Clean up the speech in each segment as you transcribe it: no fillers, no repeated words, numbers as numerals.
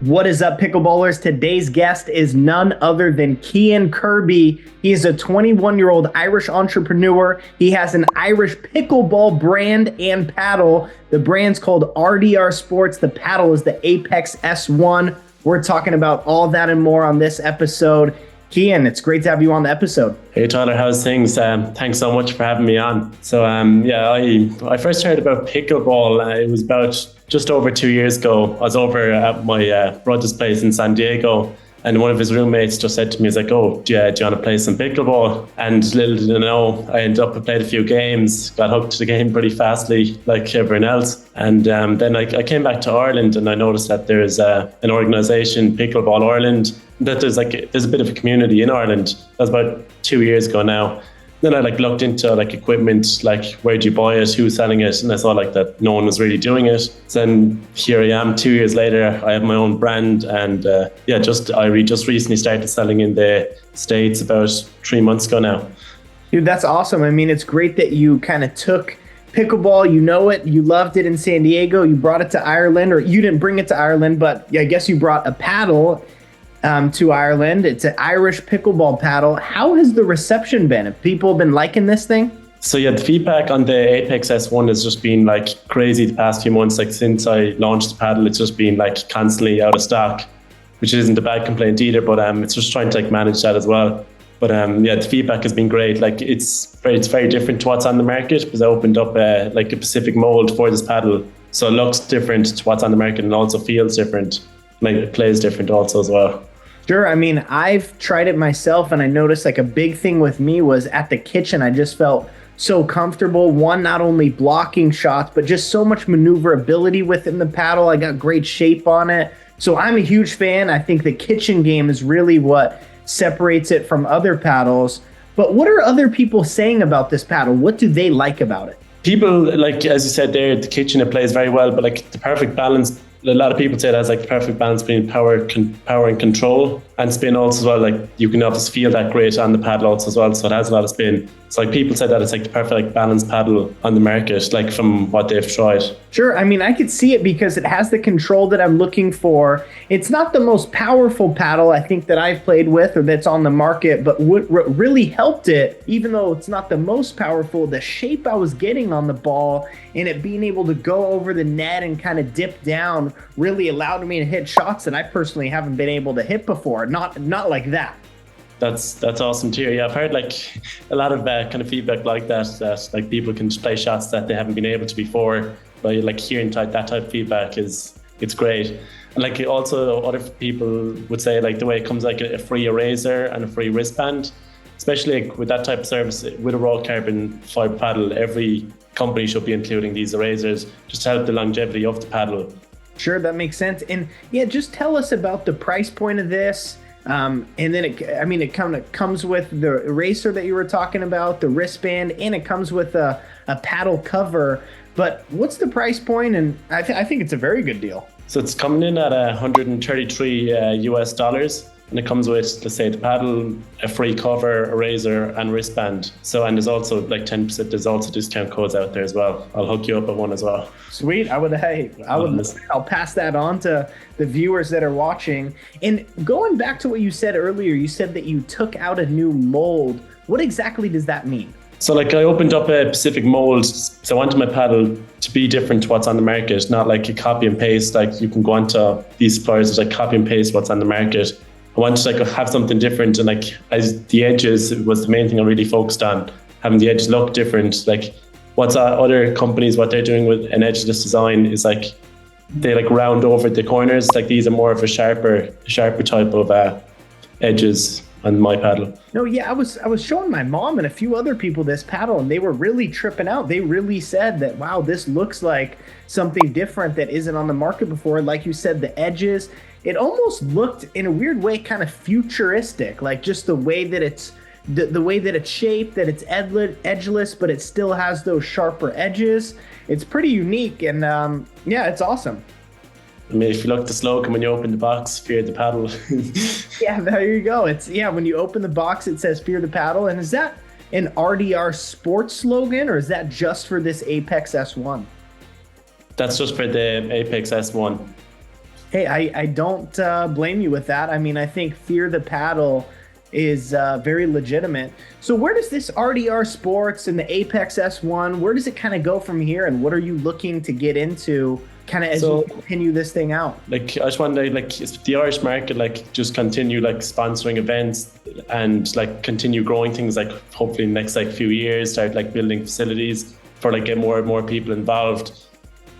What is up, pickleballers? Today's guest is none other than Cian Kirby. He is a 21-year-old Irish entrepreneur. He has an Irish pickleball brand and paddle. The brand's called RDR Sports. The paddle is the Apex S1. We're talking about all that and more on this episode. Cian, it's great to have you on the episode. Hey Tyler, how's things? Thanks so much for having me on. So I first heard about pickleball. It was about just over 2 years ago. I was over at my brother's place in San Diego, and one of his roommates just said to me, he's like, "Oh, do you want to play some pickleball?" And little did I know, I ended up played a few games, got hooked to the game pretty fastly, like everyone else. And then I came back to Ireland, and I noticed that there's an organisation, Pickleball Ireland, that there's a bit of a community in Ireland. That was about 2 years ago now. Then I looked into equipment, where do you buy it, who's selling it, and I saw that no one was really doing it. So then here I am 2 years later. I have my own brand, and I just recently started selling in the States about 3 months ago now. Dude, that's awesome. I mean, it's great that you kind of took pickleball, you know it, you loved it in San Diego, you brought it to Ireland, or you didn't bring it to Ireland, but I guess you brought a paddle to Ireland. It's an Irish pickleball paddle. How has the reception been? Have people been liking this thing? So the feedback on the Apex S1 has just been crazy the past few months. Since I launched the paddle, it's just been constantly out of stock, which isn't a bad complaint either, but it's just trying to manage that as well. But the feedback has been great. It's very different to what's on the market, because I opened up a Pacific mold for this paddle. So it looks different to what's on the market and also feels different. It plays different also as well. Sure. I mean, I've tried it myself, and I noticed a big thing with me was at the kitchen, I just felt so comfortable. One, not only blocking shots, but just so much maneuverability within the paddle. I got great shape on it. So I'm a huge fan. I think the kitchen game is really what separates it from other paddles. But what are other people saying about this paddle? What do they like about it? People, as you said there, the kitchen, it plays very well, but the perfect balance. A lot of people say that's the perfect balance between power and control, and spin also as well. You can obviously feel that great on the paddle also as well, so it has a lot of spin. So people say that it's the perfect balanced paddle on the market, from what they've tried. Sure. I mean, I could see it because it has the control that I'm looking for. It's not the most powerful paddle I think that I've played with or that's on the market, but what really helped it, even though it's not the most powerful, the shape I was getting on the ball and it being able to go over the net and kind of dip down really allowed me to hit shots that I personally haven't been able to hit before. Not like that. That's awesome to hear. Yeah, I've heard a lot of kind of feedback like that people can play shots that they haven't been able to before. But hearing that type of feedback it's great. And also other people would say the way it comes a free eraser and a free wristband, especially with that type of service with a raw carbon fiber paddle. Every company should be including these erasers just to help the longevity of the paddle. Sure, that makes sense. And yeah, just tell us about the price point of this. And then it kind of comes with the eraser that you were talking about, the wristband, and it comes with a paddle cover. But what's the price point? And I think it's a very good deal. So it's coming in at $133 US. And it comes with, let's say, the paddle, a free cover, eraser, and wristband. So, and there's also 10%, there's also discount codes out there as well. I'll hook you up with one as well. Sweet. I'll pass that on to the viewers that are watching. And going back to what you said earlier, you said that you took out a new mold. What exactly does that mean? So I opened up a Pacific mold. So I wanted my paddle to be different to what's on the market, not a copy and paste. You can go onto these suppliers that copy and paste what's on the market. I wanted to have something different, and as the edges was the main thing I really focused on, having the edges look different. What's other companies, what they're doing with an edgeless design is they round over the corners. These are more of a sharper type of edges on my paddle. No, yeah, I was showing my mom and a few other people this paddle, and they were really tripping out. They really said that, wow, this looks like something different that isn't on the market before. Like you said, the edges, it almost looked in a weird way kind of futuristic, just the way that it's the way that it's shaped, that it's edgeless, but it still has those sharper edges. It's pretty unique, and yeah, it's awesome. I mean, if you look at the slogan when you open the box, fear the paddle. Yeah, there you go. When you open the box, it says fear the paddle. And is that an RDR Sports slogan, or is that just for this Apex S1? That's just for the Apex S1. Hey, I don't blame you with that. I mean, I think Fear the Paddle is very legitimate. So where does this RDR Sports and the Apex S1, where does it kind of go from here? And what are you looking to get into kind of as you continue this thing out? Like, I just want to, like, the Irish market, like, just continue, like, sponsoring events and, like, continue growing things, like, hopefully in the next, like, few years, start, like, building facilities for, like, get more and more people involved.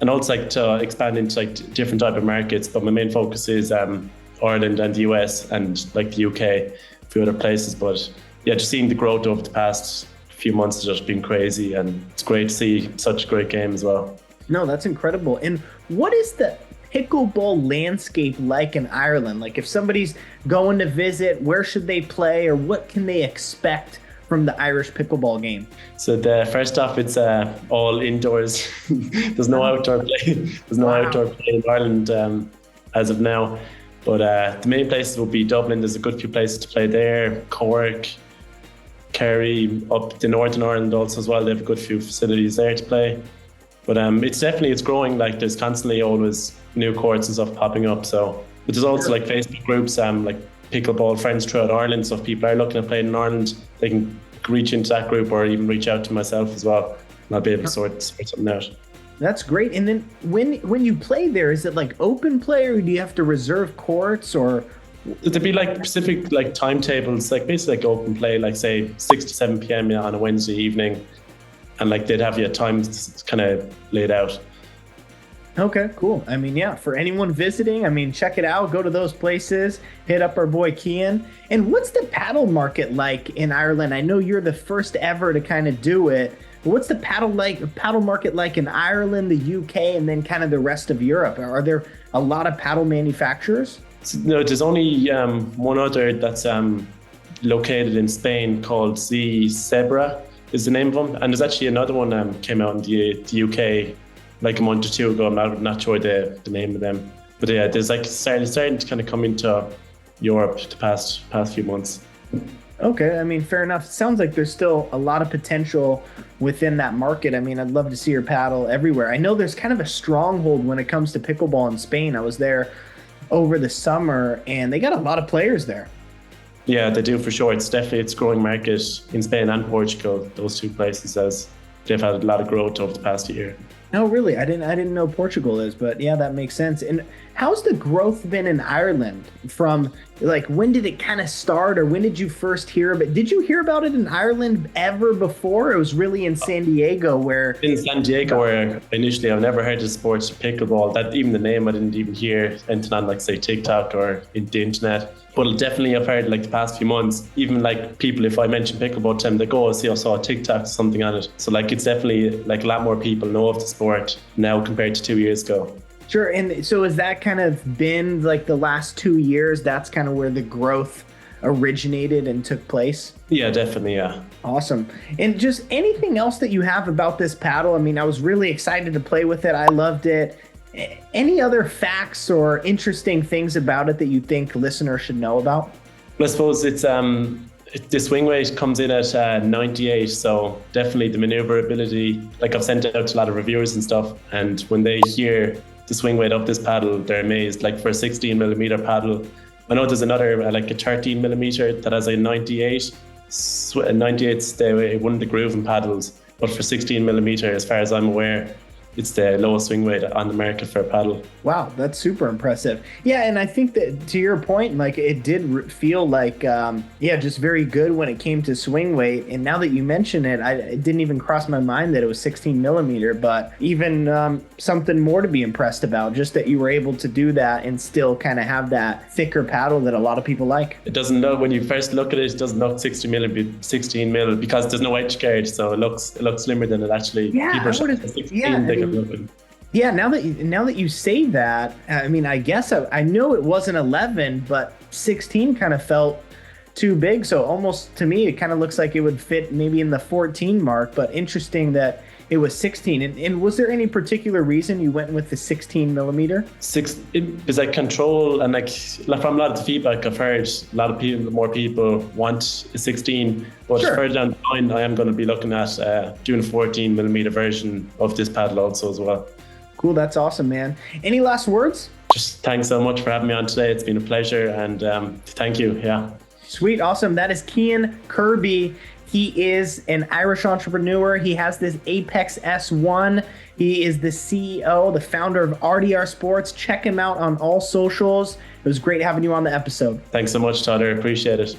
And also, like, to expand into, like, different type of markets. But my main focus is Ireland and the US and, like, the UK, a few other places. But yeah, just seeing the growth over the past few months has just been crazy. And it's great to see such a great game as well. No, that's incredible. And what is the pickleball landscape like in Ireland? Like if somebody's going to visit, where should they play or what can they expect from the Irish pickleball game? So first off, it's all indoors. There's no outdoor play. There's no outdoor play in Ireland as of now. But the main places will be Dublin. There's a good few places to play there. Cork, Kerry, up the Northern Ireland also as well. They have a good few facilities there to play. But it's growing. Like there's constantly always new courts and stuff popping up. So, but there's also like Facebook groups, like pickleball friends throughout Ireland. So if people are looking at playing in Ireland, they can reach into that group or even reach out to myself as well. And I'll be able to sort something out. That's great. And then when you play there, is it like open play or do you have to reserve courts or? There'd be like specific like timetables, like basically like open play, like say 6 to 7 p.m. on a Wednesday evening. And like they'd have your times kind of laid out. Okay, cool. I mean, yeah, for anyone visiting, I mean, check it out. Go to those places. Hit up our boy Cian. And what's the paddle market like in Ireland? I know you're the first ever to kind of do it. But what's the paddle market like in Ireland, the UK, and then kind of the rest of Europe? Are there a lot of paddle manufacturers? No, there's only one other that's located in Spain called Zebra is the name of them. And there's actually another one came out in the UK like a month or two ago. I'm not sure the name of them. But yeah, there's like starting to kind of come into Europe the past few months. Okay, I mean, fair enough. It sounds like there's still a lot of potential within that market. I mean, I'd love to see your paddle everywhere. I know there's kind of a stronghold when it comes to pickleball in Spain. I was there over the summer and they got a lot of players there. Yeah, they do for sure. It's a growing market in Spain and Portugal, those two places, as they've had a lot of growth over the past year. No, really, I didn't know Portugal is, but yeah, that makes sense. And how's the growth been in Ireland from like when did it kind of start or when did you first hear of it? Did you hear about it in Ireland ever before? It was really in San Diego where initially I've never heard of sports pickleball. That even the name I didn't even hear anything on like say TikTok or in the internet. But definitely I've heard like the past few months, even like people, if I mention pickleball to them, they go, I saw a TikTok, something on it. So like it's definitely like a lot more people know of the sport now compared to 2 years ago. Sure. And so has that kind of been like the last 2 years? That's kind of where the growth originated and took place? Yeah, definitely. Yeah. Awesome. And just anything else that you have about this paddle? I mean, I was really excited to play with it. I loved it. Any other facts or interesting things about it that you think listeners should know about? Well, I suppose it's the swing weight comes in at 98, so definitely the maneuverability. Like I've sent out to a lot of reviewers and stuff, and when they hear the swing weight of this paddle, they're amazed. Like for a 16 millimeter paddle, I know there's another like a 13 millimeter that has a 98. 98's one of the grooving paddles, but for 16 millimeter, as far as I'm aware, it's the lowest swing weight on the market for a paddle. Wow, that's super impressive. Yeah, and I think that to your point, like it did feel like, just very good when it came to swing weight. And now that you mention it, it didn't even cross my mind that it was 16 millimeter, but even something more to be impressed about, just that you were able to do that and still kind of have that thicker paddle that a lot of people like. It doesn't look, when you first look at it, it doesn't look 16 mil because there's no edge guard, so it looks slimmer than it actually. Yeah, now that you say that, I mean, I guess I know it wasn't 11, but 16 kind of felt too big. So almost to me, it kind of looks like it would fit maybe in the 14 mark, but interesting that it was 16. And was there any particular reason you went with the 16 millimeter? Because like control and like from a lot of the feedback I've heard, more people want a 16, but sure. Further down the line, I am going to be looking at doing a 14 millimeter version of this paddle also as well. Cool, that's awesome, man. Any last words? just thanks so much for having me on today. It's been a pleasure, and thank you. Yeah. Sweet. Awesome. That is Cian Kirby. He is an Irish entrepreneur. He has this Apex S1. He is the CEO, the founder of RDR Sports. Check him out on all socials. It was great having you on the episode. Thanks so much, Todd. I appreciate it.